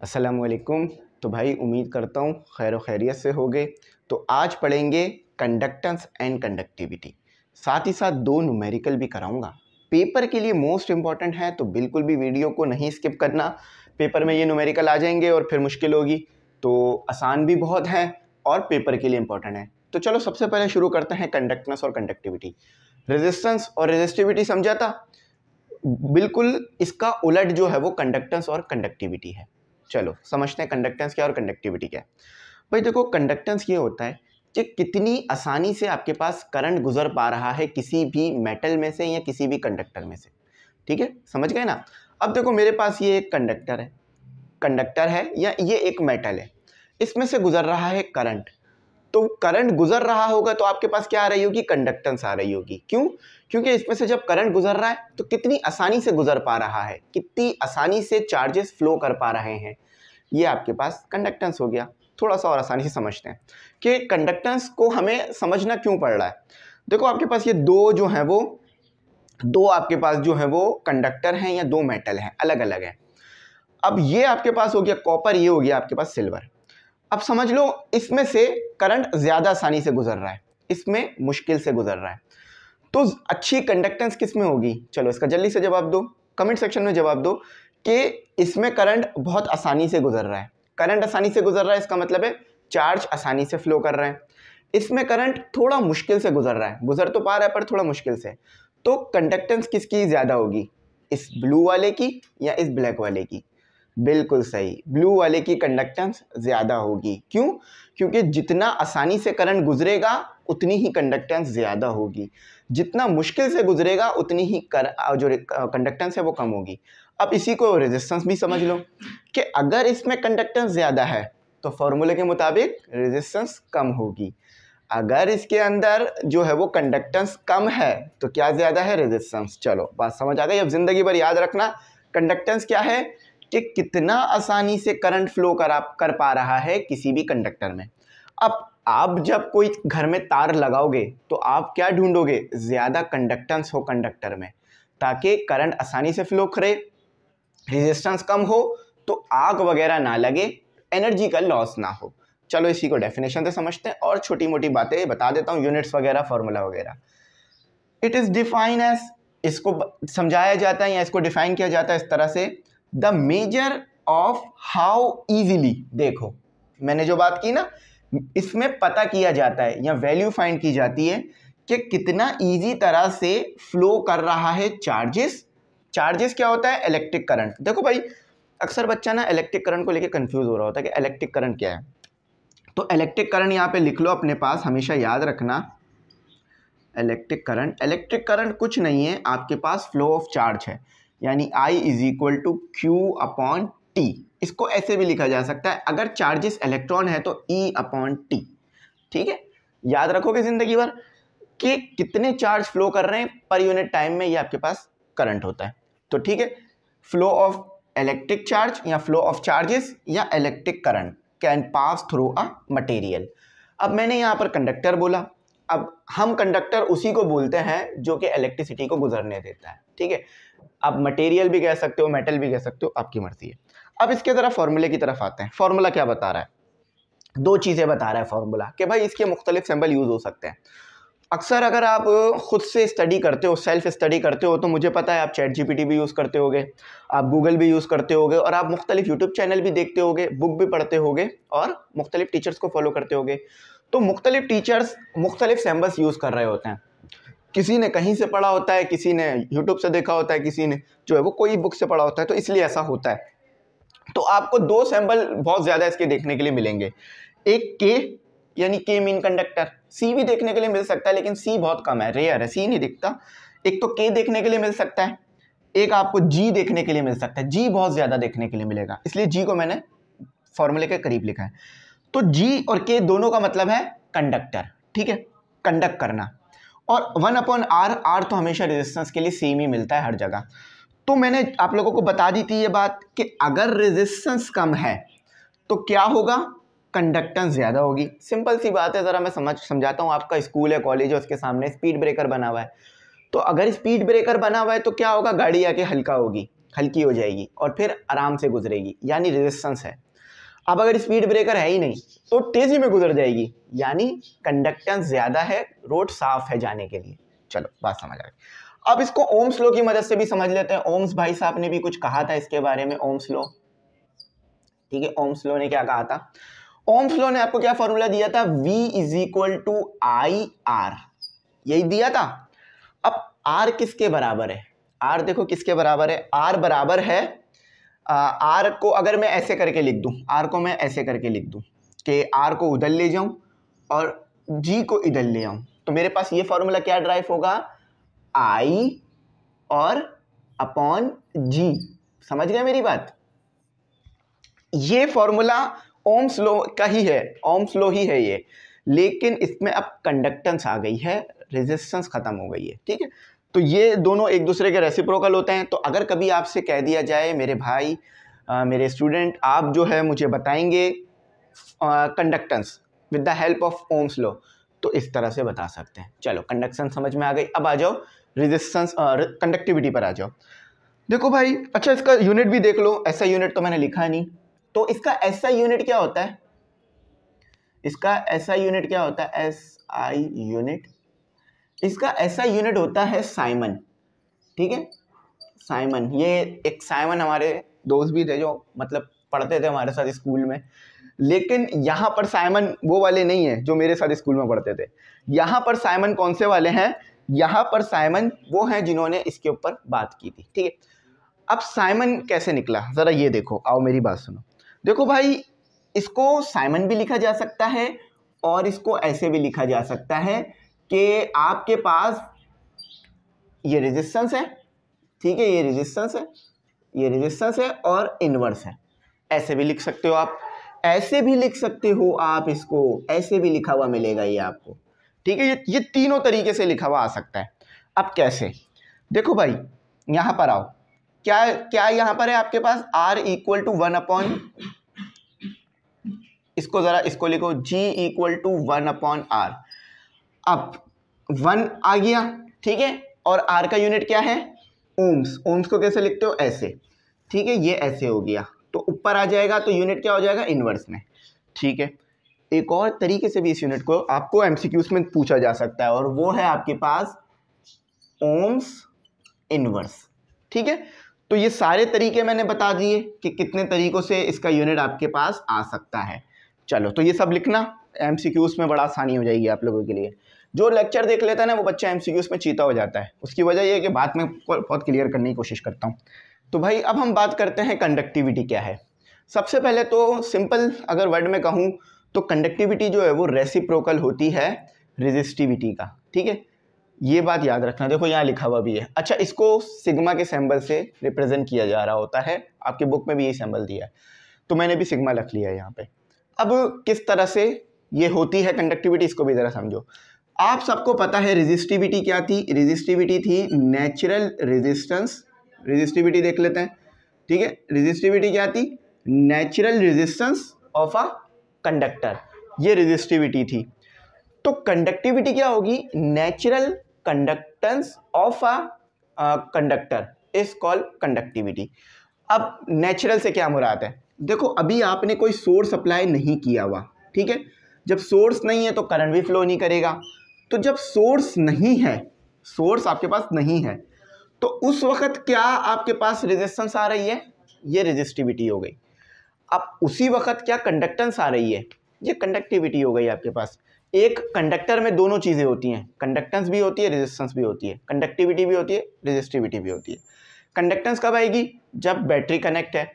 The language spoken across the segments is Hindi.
अस्सलामुअलैकुम। तो भाई उम्मीद करता हूँ खैर खैरियत से होगे। तो आज पढ़ेंगे कंडक्टेंस एंड कंडक्टिविटी, साथ ही साथ दो न्यूमेरिकल भी कराऊंगा। पेपर के लिए मोस्ट इम्पॉर्टेंट है, तो बिल्कुल भी वीडियो को नहीं स्किप करना। पेपर में ये न्यूमेरिकल आ जाएंगे और फिर मुश्किल होगी, तो आसान भी बहुत है और पेपर के लिए इम्पॉर्टेंट है। तो चलो सबसे पहले शुरू करते हैं कंडक्टेंस और कंडक्टिविटी। रेजिस्टेंस और रेजिस्टिविटी समझा था, बिल्कुल इसका उलट जो है वो कंडक्टेंस और कंडक्टिविटी है। चलो समझते हैं कंडक्टेंस क्या और कंडक्टिविटी क्या है। भाई देखो, कंडक्टेंस ये होता है कि कितनी आसानी से आपके पास करंट गुजर पा रहा है किसी भी मेटल में से या किसी भी कंडक्टर में से। ठीक है, समझ गए ना। अब देखो मेरे पास ये एक कंडक्टर है या ये एक मेटल है, इसमें से गुजर रहा है करंट। तो करंट गुजर रहा होगा तो आपके पास क्या आ रही होगी, कंडक्टेंस आ रही होगी। क्यों? क्योंकि इसमें से जब करंट गुजर रहा है तो कितनी आसानी से गुजर पा रहा है, कितनी आसानी से चार्जेस फ्लो कर पा रहे हैं, ये आपके पास कंडक्टेंस हो गया। थोड़ा सा और आसानी से समझते हैं कि कंडक्टेंस को हमें समझना क्यों पड़ रहा है। देखो आपके पास ये दो आपके पास जो है वो कंडक्टर हैं या दो मेटल हैं, अलग अलग है। अब ये आपके पास हो गया कॉपर, ये हो गया आपके पास सिल्वर। अब समझ लो इसमें से करंट ज्यादा आसानी से गुजर रहा है, इसमें मुश्किल से गुजर रहा है। तो अच्छी कंडक्टेंस किस में होगी? चलो इसका जल्दी से जवाब दो, कमेंट सेक्शन में जवाब दो कि इसमें करंट बहुत आसानी से गुजर रहा है। करंट आसानी से गुजर रहा है, इसका मतलब है चार्ज आसानी से फ्लो कर रहे हैं। इसमें करंट थोड़ा मुश्किल से गुजर रहा है, गुजर तो पा रहा है पर थोड़ा मुश्किल से। तो कंडक्टेंस किसकी ज्यादा होगी, इस ब्लू वाले की या इस ब्लैक वाले की? बिल्कुल सही, ब्लू वाले की कंडक्टेंस ज़्यादा होगी। क्यों? क्योंकि जितना आसानी से करंट गुजरेगा उतनी ही कंडक्टेंस ज़्यादा होगी, जितना मुश्किल से गुजरेगा उतनी ही जो कंडक्टेंस है वो कम होगी। अब इसी को रेजिस्टेंस भी समझ लो कि अगर इसमें कंडक्टेंस ज़्यादा है तो फॉर्मूले के मुताबिक रेजिस्टेंस कम होगी। अगर इसके अंदर जो है वो कंडक्टेंस कम है तो क्या ज़्यादा है, रेजिस्टेंस। चलो बात समझ आ गई। अब ज़िंदगी भर याद रखना कंडक्टेंस क्या है कि कितना आसानी से करंट फ्लो कर पा रहा है किसी भी कंडक्टर में। अब आप जब कोई घर में तार लगाओगे तो आप क्या ढूंढोगे, ज़्यादा कंडक्टेंस हो कंडक्टर में, ताकि करंट आसानी से फ्लो करे, रेजिस्टेंस कम हो, तो आग वगैरह ना लगे, एनर्जी का लॉस ना हो। चलो इसी को डेफिनेशन से समझते हैं और छोटी मोटी बातें बता देता हूँ, यूनिट्स वगैरह फार्मूला वगैरह। इट इज़ डिफाइन एज, इसको समझाया जाता है या इसको डिफाइन किया जाता है इस तरह से, the measure of how easily. देखो मैंने जो बात की ना, इसमें पता किया जाता है या वैल्यू फाइंड की जाती है कि कितना इजी तरह से फ्लो कर रहा है चार्जेस। चार्जेस क्या होता है, इलेक्ट्रिक करंट। देखो भाई अक्सर बच्चा ना इलेक्ट्रिक करंट को लेके कंफ्यूज हो रहा होता है कि इलेक्ट्रिक करंट क्या है। तो इलेक्ट्रिक करंट यहाँ पे लिख लो अपने पास, हमेशा याद रखना। इलेक्ट्रिक करंट कुछ नहीं है, आपके पास फ्लो ऑफ चार्ज है, यानी I is equal to Q upon T. इसको ऐसे भी लिखा जा सकता है, अगर चार्जेस इलेक्ट्रॉन है तो E अपॉन टी। ठीक है, याद रखोगे जिंदगी भर कि कितने चार्ज फ्लो कर रहे हैं पर यूनिट टाइम में, ये आपके पास करंट होता है। तो ठीक है, फ्लो ऑफ इलेक्ट्रिक चार्ज या फ्लो ऑफ चार्जेस या electric current can pass through a material. अब मैंने यहाँ पर कंडक्टर बोला, अब हम कंडक्टर उसी को बोलते हैं जो कि इलेक्ट्रिसिटी को गुजरने देता है। ठीक है, आप मटेरियल भी कह सकते हो, मेटल भी कह सकते हो, आपकी मर्जी है। अब इसके जरा फॉर्मूले की तरफ आते हैं। फॉर्मूला क्या बता रहा है, दो चीजें बता रहा है फॉर्मूला कि भाई इसके मुख्तलिफ सिंबल यूज हो सकते हैं। अक्सर अगर आप खुद से स्टडी करते हो, सेल्फ स्टडी करते हो, तो मुझे पता है आप चैट जीपीटी भी यूज़ करते होगे, आप गूगल भी यूज़ करते होगे, और आप मुख्तलिफ यूट्यूब चैनल भी देखते होगे, बुक भी पढ़ते होगे और मुख्तलिफ टीचर्स को फॉलो करते होगे। तो मुख्तलिफ टीचर्स मुख्तलिफ सिंबल्स यूज़ कर रहे होते हैं। किसी ने कहीं से पढ़ा होता है, किसी ने यूट्यूब से देखा होता है, किसी ने जो है वो कोई बुक से पढ़ा होता है, तो इसलिए ऐसा होता है। तो आपको दो सिंबल बहुत ज़्यादा इसके देखने के लिए मिलेंगे। एक के यानी के मीन कंडक्टर, सी भी देखने के लिए मिल सकता है लेकिन सी बहुत कम है, रेयर है, सी नहीं दिखता। एक तो के देखने के लिए मिल सकता है, एक आपको जी देखने के लिए मिल सकता है। जी बहुत ज़्यादा देखने के लिए मिलेगा, इसलिए जी को मैंने फॉर्मूले के करीब लिखा है। तो जी और के दोनों का मतलब है कंडक्टर। ठीक है, कंडक्ट करना। और 1/R, आर तो हमेशा रेजिस्टेंस के लिए सेम ही मिलता है हर जगह। तो मैंने आप लोगों को बता दी थी ये बात कि अगर रेजिस्टेंस कम है तो क्या होगा, कंडक्टेंस ज़्यादा होगी। सिंपल सी बात है, ज़रा मैं समझाता हूँ। आपका स्कूल है, कॉलेज है, उसके सामने स्पीड ब्रेकर बना हुआ है। तो अगर स्पीड ब्रेकर बना हुआ है तो क्या होगा, गाड़ी आके हल्का होगी, हल्की हो जाएगी और फिर आराम से गुजरेगी, यानी रेजिस्टेंस है। अब अगर स्पीड ब्रेकर है ही नहीं तो तेजी में गुजर जाएगी, यानी कंडक्टेंस ज़्यादा है, रोड साफ है जाने के लिए। चलो बात समझ आ गई। अब इसको ओम्स लॉ की मदद से भी समझ लेते हैं। ओम्स भाई साहब ने भी कुछ कहा था इसके बारे में, ओम्स लॉ। ठीक है, ओम्स लॉ ने क्या कहा था? ओम्स लॉ ने आपको क्या फॉर्मूला दिया था? V is equal to I R, यही दिया था। अब R किसके बराबर है? R देखो किसके बराबर है? R बराबर है R को अगर मैं ऐसे करके लिख दूं, R को मैं ऐसे करके लिख दूं कि R को उधर ले जाऊं और G को इधर ले आऊं, तो मेरे पास ये फॉर्मूला क्या ड्राइव होगा? I और अपॉन G। समझ गए मेरी बात? ये फॉर्मूला ओम्स लॉ का ही है, ओम्स लॉ ही है ये, लेकिन इसमें अब कंडक्टेंस आ गई है, रेजिस्टेंस खत्म हो गई है। ठीक है, तो ये दोनों एक दूसरे के रेसिप्रोकल होते हैं। तो अगर कभी आपसे कह दिया जाए मेरे भाई मेरे स्टूडेंट आप जो है मुझे बताएंगे conductance with the help of Ohm's law, तो इस तरह से बता सकते हैं। चलो कंडक्शन समझ में आ गई। अब आ जाओ रेजिस्टेंस कंडक्टिविटी पर आ जाओ। देखो भाई, अच्छा इसका यूनिट भी देख लो। ऐसा यूनिट तो मैंने लिखा नहीं, तो इसका ऐसा यूनिट क्या होता है? इसका ऐसा यूनिट क्या होता है? S I unit. इसका ऐसा यूनिट होता है साइमन। ठीक है, साइमन। ये एक साइमन हमारे दोस्त भी थे जो मतलब पढ़ते थे हमारे साथ स्कूल में, लेकिन यहाँ पर साइमन वो वाले नहीं है जो मेरे साथ स्कूल में पढ़ते थे। यहाँ पर साइमन कौन से वाले हैं? यहाँ पर साइमन वो हैं जिन्होंने इसके ऊपर बात की थी। ठीक है, अब साइमन कैसे निकला जरा ये देखो, आओ मेरी बात सुनो। देखो भाई, इसको साइमन भी लिखा जा सकता है और इसको ऐसे भी लिखा जा सकता है कि आपके पास ये रेजिस्टेंस है, ठीक है, ये रेजिस्टेंस है, ये रेजिस्टेंस है और इनवर्स है। ऐसे भी लिख सकते हो आप, ऐसे भी लिख सकते हो आप, इसको ऐसे भी लिखा हुआ मिलेगा ये आपको। ठीक है, ये तीनों तरीके से लिखा हुआ आ सकता है। अब कैसे? देखो भाई, यहाँ पर आओ, क्या क्या यहाँ पर है आपके पास? R इक्वल टू 1 अपॉन, इसको जरा इसको लिखो, G equal to 1 upon R। अब 1 आ गया, ठीक है, और R का यूनिट क्या है? ओम्स। ओम्स को कैसे लिखते हो? ऐसे। ठीक है, ये ऐसे हो गया, तो ऊपर आ जाएगा तो यूनिट क्या हो जाएगा? इनवर्स में। ठीक है, एक और तरीके से भी इस यूनिट को आपको एमसीक्यूज में पूछा जा सकता है, और वो है आपके पास ओम्स इनवर्स। ठीक है, तो ये सारे तरीके मैंने बता दिए कि कितने तरीकों से इसका यूनिट आपके पास आ सकता है। चलो, तो ये सब लिखना एमसीक्यूज में बड़ा आसानी हो जाएगी आप लोगों के लिए। जो लेक्चर देख लेता है ना वो बच्चा एमसीक्यूज में चीता हो जाता है। उसकी वजह ये है कि बात में बहुत क्लियर करने की कोशिश करता हूँ। तो भाई अब हम बात करते हैं कंडक्टिविटी क्या है। सबसे पहले तो सिंपल अगर वर्ड में कहूँ तो कंडक्टिविटी जो है वो रेसिप्रोकल होती है रेजिस्टिविटी का। ठीक है, ये बात याद रखना। देखो यहाँ लिखा हुआ भी है। अच्छा, इसको सिग्मा के सिंबल से रिप्रेजेंट किया जा रहा होता है, आपके बुक में भी यही सिंबल दिया है, तो मैंने भी सिग्मा रख लिया है यहाँ पे। अब किस तरह से ये होती है कंडक्टिविटी, इसको भी ज़रा समझो। आप सबको पता है रेजिस्टिविटी क्या थी? रेजिस्टिविटी थी नेचुरल रेजिस्टेंस। रेजिस्टिविटी देख लेते हैं। ठीक है, रेजिस्टिविटी क्या थी? Natural resistance of a conductor, ये रेजिस्टिविटी थी। तो कंडक्टिविटी क्या होगी? Natural conductance of a conductor is called conductivity. अब नेचुरल से क्या मुराद है? देखो, अभी आपने कोई सोर्स अप्लाई नहीं किया हुआ, ठीक है, जब सोर्स नहीं है तो करंट भी फ्लो नहीं करेगा। तो जब सोर्स नहीं है, सोर्स आपके पास नहीं है, तो उस वक्त क्या आपके पास रेजिस्टेंस आ रही है? ये रेजिस्टिविटी हो गई। अब उसी वक्त क्या कंडक्टेंस आ रही है? ये कंडक्टिविटी हो गई आपके पास। एक कंडक्टर में दोनों चीज़ें होती हैं, कंडक्टेंस भी होती है, रेजिस्टेंस भी होती है, कंडक्टिविटी भी होती है, रेजिस्टिविटी भी होती है। कंडक्टेंस कब आएगी? जब बैटरी कनेक्ट है,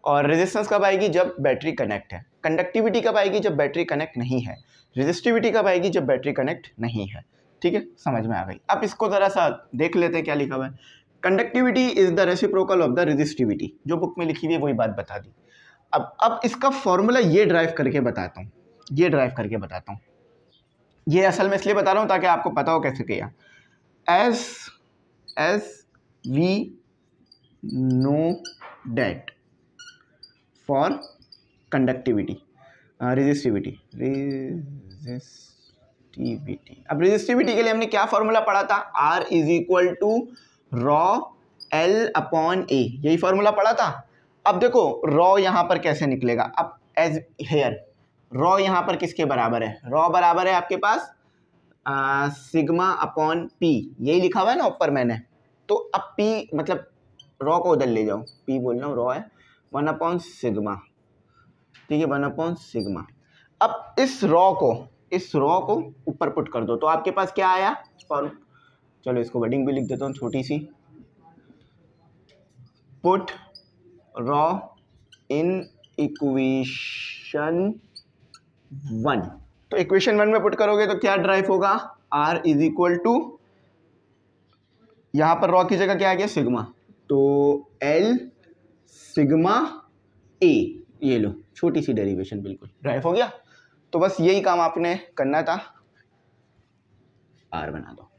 और रेजिस्टेंस कब आएगी? जब बैटरी कनेक्ट है। कंडक्टिविटी कब आएगी? जब बैटरी कनेक्ट नहीं है। रेजिस्टिविटी कब आएगी? जब बैटरी कनेक्ट नहीं है। ठीक है, समझ में आ गई। अब इसको ज़रा सा देख लेते हैं क्या लिखा हुआ है। Conductivity is the reciprocal of the resistivity, जो बुक में लिखी हुई है वही बात बता दी। अब इसका फॉर्मूला ये ड्राइव करके बताता हूँ, ये ड्राइव करके बताता हूँ। ये असल में इसलिए बता रहा हूँ ताकि आपको पता हो कैसे किया। As we know that for conductivity, resistivity. अब रेजिस्टिविटी के लिए हमने क्या फॉर्मूला पढ़ा था? R is equal to rho L upon A, यही फॉर्मूला पढ़ा था। अब देखो रॉ यहाँ पर कैसे निकलेगा, अब एज हेयर रॉ यहाँ पर किसके बराबर है, रॉ बराबर है आपके पास सिग्मा अपॉन पी, यही लिखा हुआ है ना ऊपर मैंने। तो अब पी मतलब रॉ को उधर ले जाओ, पी बोल रहा हूँ, रॉ है 1 अपॉन सिग्मा, ठीक है 1 अपॉन सिग्मा। अब इस रॉ को ऊपर पुट कर दो तो आपके पास क्या आया फॉर्म, चलो इसको वर्डिंग भी लिख देता हूँ छोटी सी, पुट रॉ इन इक्वेशन 1। तो इक्वेशन 1 में पुट करोगे तो क्या ड्राइव होगा, R इज इक्वल टू, यहां पर रॉ की जगह क्या आ गया सिग्मा, तो L सिग्मा A, ये लो छोटी सी डेरिवेशन बिल्कुल ड्राइव हो गया। तो बस यही काम आपने करना था, R बना दो,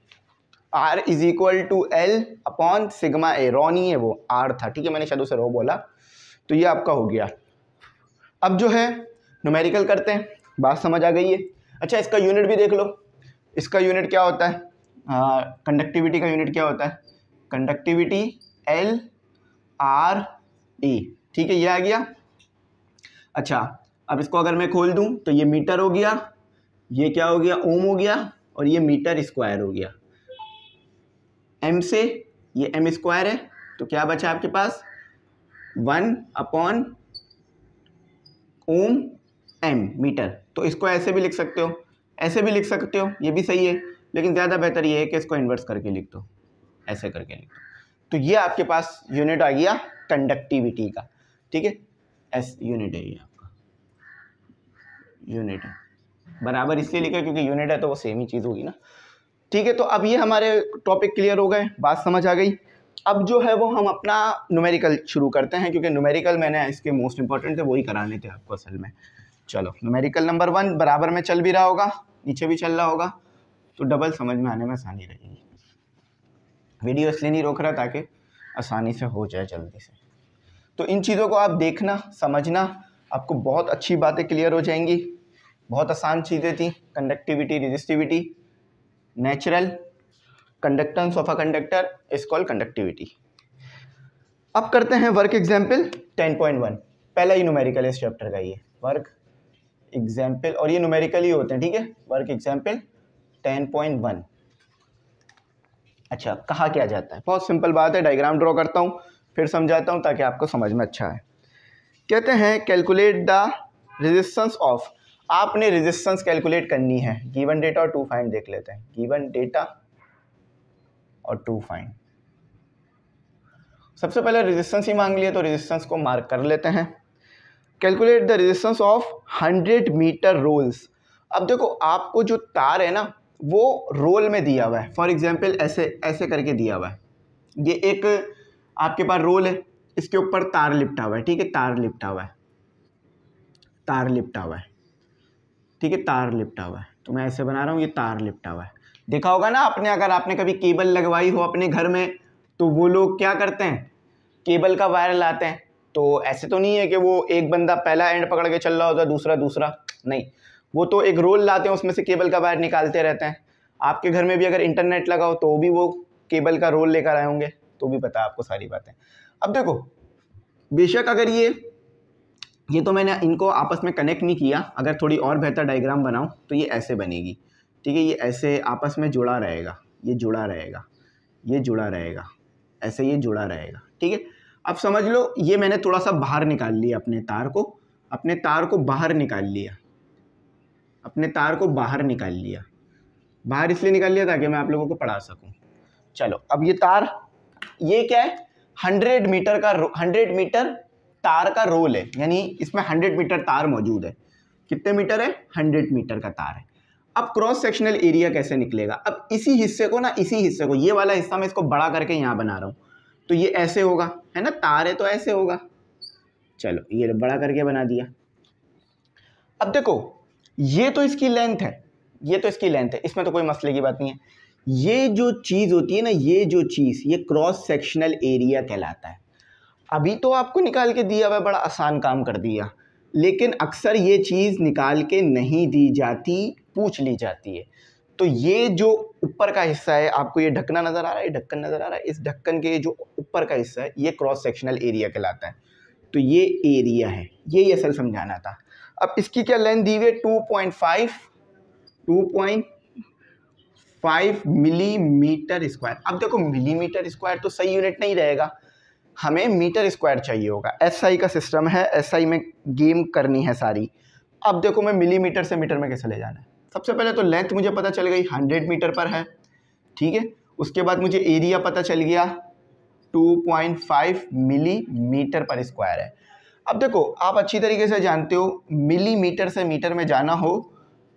R is equal to L upon sigma A, rho नहीं है वो R था, ठीक है मैंने शायद उसे रॉ बोला। तो ये आपका हो गया। अब जो है न्यूमेरिकल करते हैं, बात समझ आ गई है। अच्छा इसका यूनिट भी देख लो, इसका यूनिट क्या होता है, कंडक्टिविटी का यूनिट क्या होता है, कंडक्टिविटी L R E, ठीक है ये आ गया। अच्छा अब इसको अगर मैं खोल दूं तो ये मीटर हो गया, ये क्या हो गया ओम हो गया, और ये मीटर स्क्वायर हो गया। M से ये M स्क्वायर है तो क्या बचा आपके पास 1 अपॉन ओम M मीटर। तो इसको ऐसे भी लिख सकते हो, ऐसे भी लिख सकते हो, ये भी सही है, लेकिन ज़्यादा बेहतर ये है कि इसको इन्वर्स करके लिख दो, ऐसे करके लिख दो। तो ये आपके पास यूनिट आ गया कंडक्टिविटी का, ठीक है एस यूनिट है, ये आपका यूनिट है, बराबर इसलिए लिखा क्योंकि यूनिट है तो वो सेम ही चीज़ होगी ना, ठीक है। तो अब ये हमारे टॉपिक क्लियर हो गए, बात समझ आ गई। अब जो है वो हम अपना न्यूमेरिकल शुरू करते हैं, क्योंकि न्यूमेरिकल मैंने इसके मोस्ट इंपॉर्टेंट थे वही कराने थे आपको असल में। चलो न्यूमेरिकल नंबर 1 बराबर में चल भी रहा होगा, नीचे भी चल रहा होगा, तो डबल समझ में आने में आसानी रहेगी। वीडियो इसलिए नहीं रोक रहा ताकि आसानी से हो जाए जल्दी से। तो इन चीज़ों को आप देखना समझना, आपको बहुत अच्छी बातें क्लियर हो जाएंगी। बहुत आसान चीज़ें थी, conductivity, resistivity, natural conductance of a conductor is called conductivity. अब करते हैं वर्क एग्जाम्पल 10.1, पहला ही न्यूमेरिकल है इस चैप्टर का, ये वर्क एग्जाम्पल, और ये न्यूमेरिकल ही होते हैं, ठीक है वर्क एग्जाम्पल 10.1। अच्छा कहा क्या जाता है, बहुत सिंपल बात है, डायग्राम ड्रॉ करता हूँ फिर समझाता हूँ ताकि आपको समझ में अच्छा है। कहते हैं कैलकुलेट द रेजिस्टेंस ऑफ, आपने रेजिस्टेंस कैलकुलेट करनी है, गिवन डेटा और टू फाइंड देख लेते हैं, गिवन डेटा और टू फाइंड। सबसे पहले रेजिस्टेंस ही मांग लिया तो रेजिस्टेंस को मार्क कर लेते हैं। Calculate the resistance of 100 metre rolls. अब देखो आपको जो तार है ना वो रोल में दिया हुआ है, फॉर एग्जाम्पल ऐसे ऐसे करके दिया हुआ है, ये एक आपके पास रोल है, इसके ऊपर तार लिपटा हुआ है, ठीक है तार लिपटा हुआ है, तार लिपटा हुआ है, ठीक है तार लिपटा हुआ है, तो मैं ऐसे बना रहा हूँ, ये तार लिपटा हुआ है। देखा होगा ना आपने, अगर आपने कभी केबल लगवाई हो अपने घर में तो वो लोग क्या करते हैं, केबल का वायर लाते हैं, तो ऐसे तो नहीं है कि वो एक बंदा पहला एंड पकड़ के चल रहा होता है दूसरा दूसरा, नहीं, वो तो एक रोल लाते हैं उसमें से केबल का वायर निकालते रहते हैं। आपके घर में भी अगर इंटरनेट लगा हो तो भी वो केबल का रोल लेकर आए होंगे, तो भी पता है आपको सारी बातें। अब देखो बेशक अगर ये तो मैंने इनको आपस में कनेक्ट नहीं किया, अगर थोड़ी और बेहतर डायग्राम बनाऊं तो ये ऐसे बनेगी, ठीक है ये ऐसे आपस में जुड़ा रहेगा, ये जुड़ा रहेगा, ये जुड़ा रहेगा, ऐसे ये जुड़ा रहेगा, ठीक है। अब समझ लो ये मैंने थोड़ा सा बाहर निकाल लिया अपने तार को, अपने तार को बाहर निकाल लिया, अपने तार को बाहर निकाल लिया, बाहर इसलिए निकाल लिया ताकि मैं आप लोगों को पढ़ा सकूं। चलो अब ये तार, ये क्या है 100 मीटर का 100 मीटर तार का रोल है, यानी इसमें 100 मीटर तार मौजूद है। कितने मीटर है 100 मीटर का तार है। अब क्रॉस सेक्शनल एरिया कैसे निकलेगा, अब इसी हिस्से को ना, इसी हिस्से को, ये वाला हिस्सा मैं इसको बड़ा करके यहाँ बना रहा हूँ, तो ये ऐसे होगा, है ना तार है तो ऐसे होगा, चलो ये बड़ा करके बना दिया। अब देखो ये तो इसकी लेंथ है, ये तो इसकी लेंथ है, इसमें तो कोई मसले की बात नहीं है। ये जो चीज़ होती है ना, ये जो चीज़, ये क्रॉस सेक्शनल एरिया कहलाता है। अभी तो आपको निकाल के दिया हुआ, बड़ा आसान काम कर दिया, लेकिन अक्सर ये चीज़ निकाल के नहीं दी जाती, पूछ ली जाती है। तो ये जो ऊपर का हिस्सा है, आपको ये ढकना नजर आ रहा है, ढक्कन नजर आ रहा है, इस ढक्कन के जो ऊपर का हिस्सा है ये क्रॉस सेक्शनल एरिया कहलाता है। तो ये एरिया है, ये असल समझाना था। अब इसकी क्या लेंथ दी हुई है, 2.5 मिलीमीटर स्क्वायर। अब देखो मिलीमीटर स्क्वायर तो सही यूनिट नहीं रहेगा, हमें मीटर स्क्वायर चाहिए होगा। एसआई का सिस्टम है, एसआई में गेम करनी है सारी। अब देखो मैं मिलीमीटर से मीटर में कैसे ले जाना है। सबसे पहले तो लेंथ मुझे पता चल गई 100 मीटर पर है, ठीक है। उसके बाद मुझे एरिया पता चल गया 2.5 मिलीमीटर पर स्क्वायर है। अब देखो आप अच्छी तरीके से जानते हो, मिलीमीटर से मीटर में जाना हो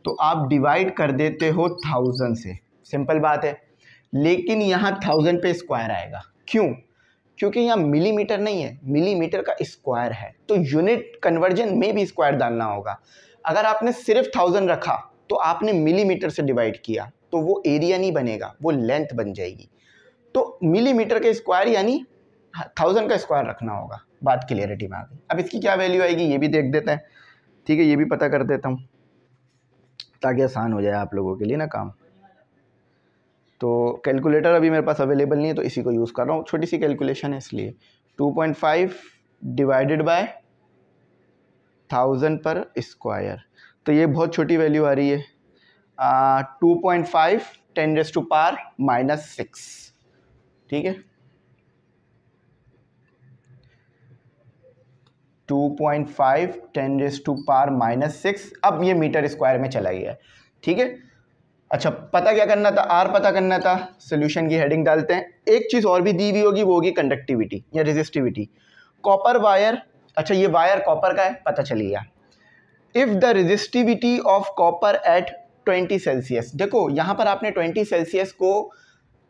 तो आप डिवाइड कर देते हो 1000 से, सिंपल बात है। लेकिन यहाँ 1000 पे स्क्वायर आएगा, क्यों? क्योंकि यहाँ मिलीमीटर नहीं है, मिलीमीटर का स्क्वायर है, तो यूनिट कन्वर्जन में भी स्क्वायर डालना होगा। अगर आपने सिर्फ 1000 रखा तो आपने मिलीमीटर से डिवाइड किया, तो वो एरिया नहीं बनेगा, वो लेंथ बन जाएगी। तो मिलीमीटर के स्क्वायर यानी 1000 का स्क्वायर रखना होगा। बात क्लियरिटी में आ गई। अब इसकी क्या वैल्यू आएगी ये भी देख देते हैं, ठीक है, ये भी पता कर देता हूँ ताकि आसान हो जाए आप लोगों के लिए ना काम। तो कैलकुलेटर अभी मेरे पास अवेलेबल नहीं है, तो इसी को यूज़ कर रहा हूँ, छोटी सी कैलकुलेशन है इसलिए। 2.5 डिवाइडेड बाय 1000 पर स्क्वायर, तो ये बहुत छोटी वैल्यू आ रही है। 2.5 10⁻⁻6, ठीक है, 2.5 10⁻⁻6। अब ये मीटर स्क्वायर में चला गया, ठीक है। अच्छा, पता क्या करना था, आर पता करना था। सोल्यूशन की हेडिंग डालते हैं। एक चीज़ और भी दी हुई होगी, वो होगी कंडक्टिविटी या रेजिस्टिविटी। कॉपर वायर, अच्छा ये वायर कॉपर का है, पता चल गया। If the resistivity of copper at 20 Celsius, देखो यहाँ पर आपने 20 सेल्सियस को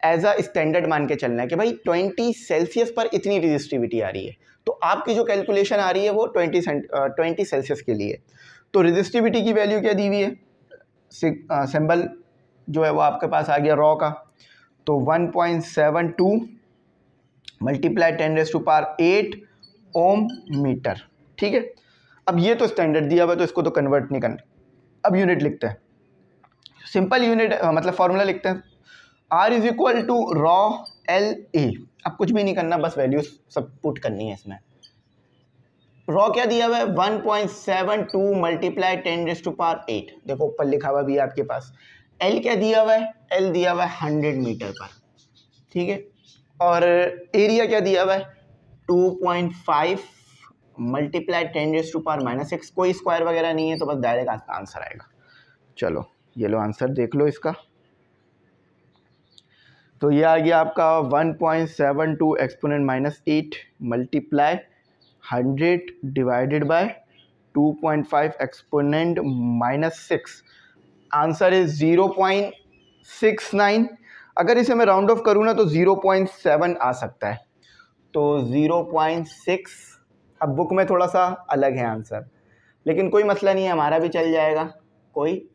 एज अ स्टैंडर्ड मान के चलना है कि भाई 20 सेल्सियस पर इतनी रेजिस्टिविटी आ रही है, तो आपकी जो कैलकुलेशन आ रही है वो 20 सेल्सियस के लिए। तो रेजिस्टिविटी की वैल्यू क्या दी हुई है, सिंबल जो है वो आपके पास आ गया रॉ का, तो 1.72 मल्टीप्लाई 10⁸8 ओम मीटर, ठीक है। अब ये तो स्टैंडर्ड दिया हुआ है, तो इसको तो कन्वर्ट नहीं करना। अब यूनिट लिखते हैं, सिंपल यूनिट मतलब फॉर्मूला लिखते हैं, R is equal to rho L A. अब कुछ भी नहीं करना, बस वैल्यूज सब पुट करनी है इसमें। रॉ क्या दिया हुआ है, 1.72 मल्टीप्लाई 10⁸8, देखो ऊपर लिखा हुआ भी है आपके पास। एल क्या दिया हुआ है, एल दिया हुआ है 100 मीटर पर, ठीक है। और एरिया क्या दिया हुआ है, 2.5 मल्टीप्लाई 10⁻⁻6। कोई स्क्वायर वगैरह नहीं है, तो बस डायरेक्ट आंसर आएगा। चलो ये लो आंसर देख लो इसका। तो ये आ गया आपका 1.72 exponent -8 multiply 100 divided by 2.5 exponent -6। Answer is 0.69। अगर इसे मैं राउंड ऑफ करूँ ना तो 0.7 आ सकता है, तो 0.6। अब बुक में थोड़ा सा अलग है आंसर, लेकिन कोई मसला नहीं है, हमारा भी चल जाएगा, कोई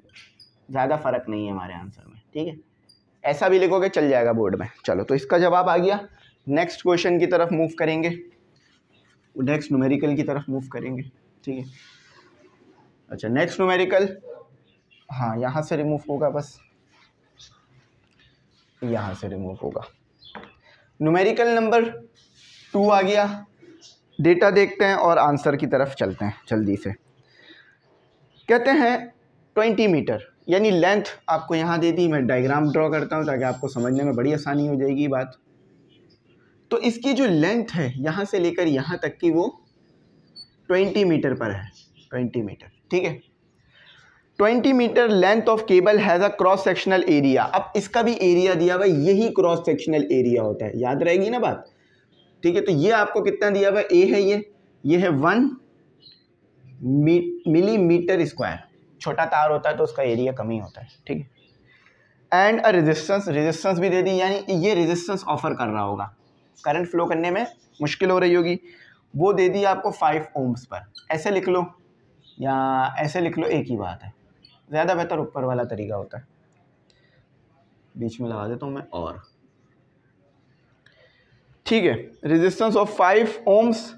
ज़्यादा फ़र्क नहीं है हमारे आंसर में, ठीक है। ऐसा भी लिखोगे चल जाएगा बोर्ड में। चलो तो इसका जवाब आ गया। नेक्स्ट क्वेश्चन की तरफ मूव करेंगे, नेक्स्ट न्यूमेरिकल की तरफ मूव करेंगे, ठीक है। अच्छा नेक्स्ट न्यूमेरिकल, हाँ यहाँ से रिमूव होगा, बस यहाँ से रिमूव होगा। न्यूमेरिकल नंबर 2 आ गया। डेटा देखते हैं और आंसर की तरफ चलते हैं जल्दी से। कहते हैं 20 मीटर यानी लेंथ आपको यहाँ दे दी, मैं डायग्राम ड्रॉ करता हूँ ताकि आपको समझने में बड़ी आसानी हो जाएगी बात। तो इसकी जो लेंथ है यहाँ से लेकर यहाँ तक की, वो 20 मीटर पर है, 20 मीटर, ठीक है। 20 metre length of cable has a cross sectional area. अब इसका भी एरिया दिया हुआ है, यही क्रॉस सेक्शनल एरिया होता है, याद रहेगी ना बात, ठीक है। तो ये आपको कितना दिया हुआ है, ए है ये है 1 मिलीमीटर स्क्वायर। छोटा तार होता है तो उसका एरिया कम ही होता है, ठीक है। एंड अ रेजिस्टेंस भी दे दी, यानी ये रेजिस्टेंस ऑफर कर रहा होगा, करंट फ्लो करने में मुश्किल हो रही होगी, वो दे दी आपको 5 ओम्स पर। ऐसे लिख लो या ऐसे लिख लो, एक ही बात है, ज़्यादा बेहतर ऊपर वाला तरीका होता है। बीच में लगा देता हूँ मैं और, ठीक है। Resistance of 5 ohms.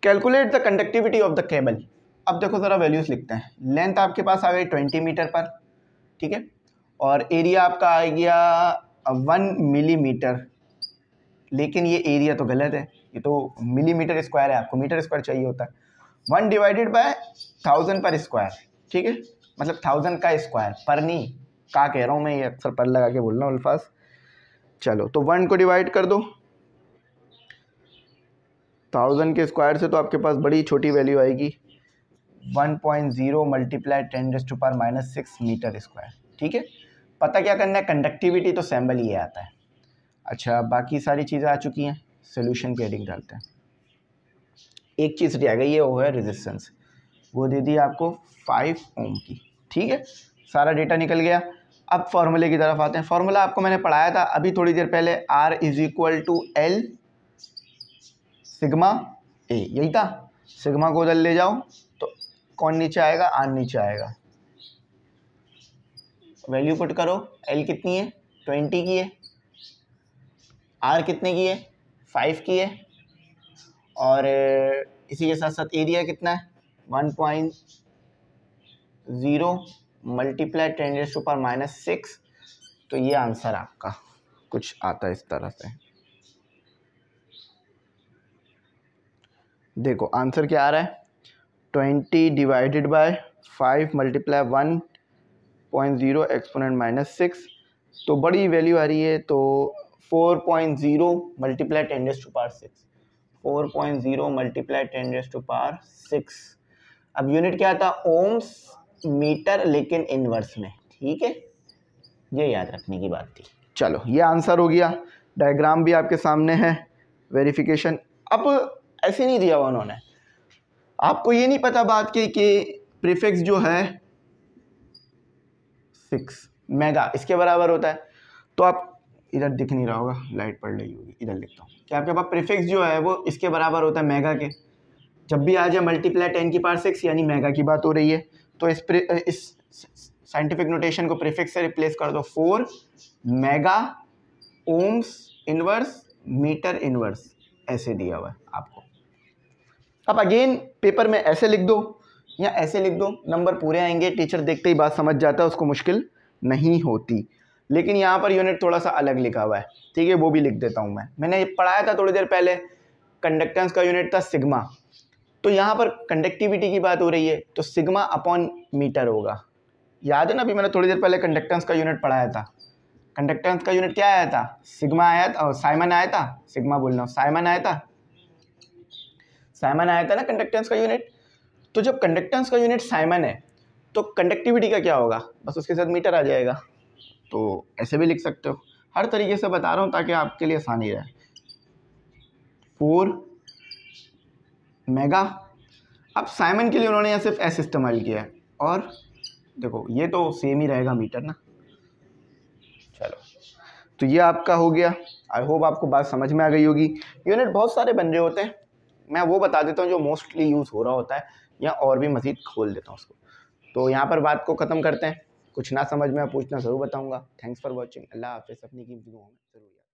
Calculate the conductivity of the cable. अब देखो ज़रा वैल्यूज़ लिखते हैं। लेंथ आपके पास आ गई 20 मीटर पर, ठीक है। और एरिया आपका आ गया 1 मिलीमीटर, लेकिन ये एरिया तो गलत है, ये तो मिलीमीटर स्क्वायर है, आपको मीटर स्क्वायर चाहिए होता है। 1 डिवाइडेड बाय 1000 पर स्क्वायर, ठीक है, मतलब 1000 का स्क्वायर, पर नहीं का कह रहा हूँ मैं, ये अक्सर पर लगा के बोल रहा हूँ अल्फाज। चलो तो 1 को डिवाइड कर दो 1000 के स्क्वायर से, तो आपके पास बड़ी छोटी वैल्यू आएगी 1.0 मल्टीप्लाई 10⁻⁻6 मीटर स्क्वायर, ठीक है। पता क्या करना है, कंडक्टिविटी तो सैम्बल ये आता है। अच्छा, बाकी सारी चीज़ें आ चुकी हैं, सोल्यूशन पे हेडिंग डालते हैं। एक चीज़ रह गई है, वो है रेजिस्टेंस, वो दे दी आपको 5 ओम की, ठीक है, सारा डेटा निकल गया। अब फॉर्मूले की तरफ आते हैं। फॉर्मूला आपको मैंने पढ़ाया था अभी थोड़ी देर पहले, R = L सिग्मा ए, यही था। सिग्मा को उधर ले जाओ तो कौन नीचे आएगा, R नीचे आएगा। वैल्यू पुट करो, L कितनी है 20 की है, R कितने की है 5 की है, और इसी के साथ साथ एरिया कितना है 1.0 मल्टीप्लाई 10⁻⁻6। तो ये आंसर आपका कुछ आता है इस तरह से। देखो आंसर क्या आ रहा है, 20 डिवाइडेड बाय 5 मल्टीप्लाई 1.0 एक्सपोनेंट -6, तो बड़ी वैल्यू आ रही है, तो 4.0 मल्टीप्लाई 10⁻6, 4.0 मल्टीप्लाई 10⁻6। अब यूनिट क्या था, ओम्स मीटर, लेकिन इनवर्स में, ठीक है, ये याद रखने की बात थी। चलो ये आंसर हो गया, डायग्राम भी आपके सामने है, वेरिफिकेशन। अब ऐसे नहीं दिया हुआ उन्होंने, आपको ये नहीं पता बात की कि प्रीफिक्स जो है 6 मेगा इसके बराबर होता है, तो आप इधर दिख नहीं रहा होगा, लाइट पड़ रही होगी, इधर लिखता हूँ कि आपके पास प्रीफिक्स जो है वो इसके बराबर होता है मेगा के। जब भी आ जाए मल्टीप्लाई 10⁻6 यानी मेगा की बात हो रही है, तो इस साइंटिफिक नोटेशन को प्रीफिक्स से रिप्लेस कर दो, 4 mega ohms inverse metre inverse, ऐसे दिया हुआ है आपको। अब अगेन पेपर में ऐसे लिख दो या ऐसे लिख दो, नंबर पूरे आएंगे, टीचर देखते ही बात समझ जाता है, उसको मुश्किल नहीं होती। लेकिन यहाँ पर यूनिट थोड़ा सा अलग लिखा हुआ है, ठीक है, वो भी लिख देता हूँ मैंने पढ़ाया था थोड़ी देर पहले, कंडक्टेंस का यूनिट था सिग्मा, तो यहाँ पर कंडक्टिविटी की बात हो रही है, तो सिग्मा अपॉन मीटर होगा। याद है ना, अभी मैंने थोड़ी देर पहले कंडक्टेंस का यूनिट पढ़ाया था। कंडक्टेंस का यूनिट क्या आया था, सिग्मा आया था, और साइमन आया था, सिग्मा बोल रहा हूँ, साइमन आया था, साइमन आया था ना कंडक्टेंस का यूनिट। तो जब कंडक्टेंस का यूनिट साइमन है तो कंडक्टिविटी का क्या होगा, बस उसके साथ मीटर आ जाएगा। तो ऐसे भी लिख सकते हो, हर तरीके से बता रहा हूँ ताकि आपके लिए आसानी रहे। 4 मेगा, अब साइमन के लिए उन्होंने यहाँ सिर्फ एस इस्तेमाल किया है, और देखो ये तो सेम ही रहेगा मीटर ना। चलो तो ये आपका हो गया, आई होप आपको बात समझ में आ गई होगी। यूनिट बहुत सारे बन रहे होते हैं, मैं वो बता देता हूँ जो मोस्टली यूज़ हो रहा होता है, या और भी मज़ीद खोल देता हूँ उसको। तो यहाँ पर बात को ख़त्म करते हैं, कुछ ना समझ में पूछना ज़रूर बताऊँगा। थैंक्स फॉर वॉचिंग, अल्लाह हाफ़िज़, अपनी कीमती दुआओं में ज़रूर।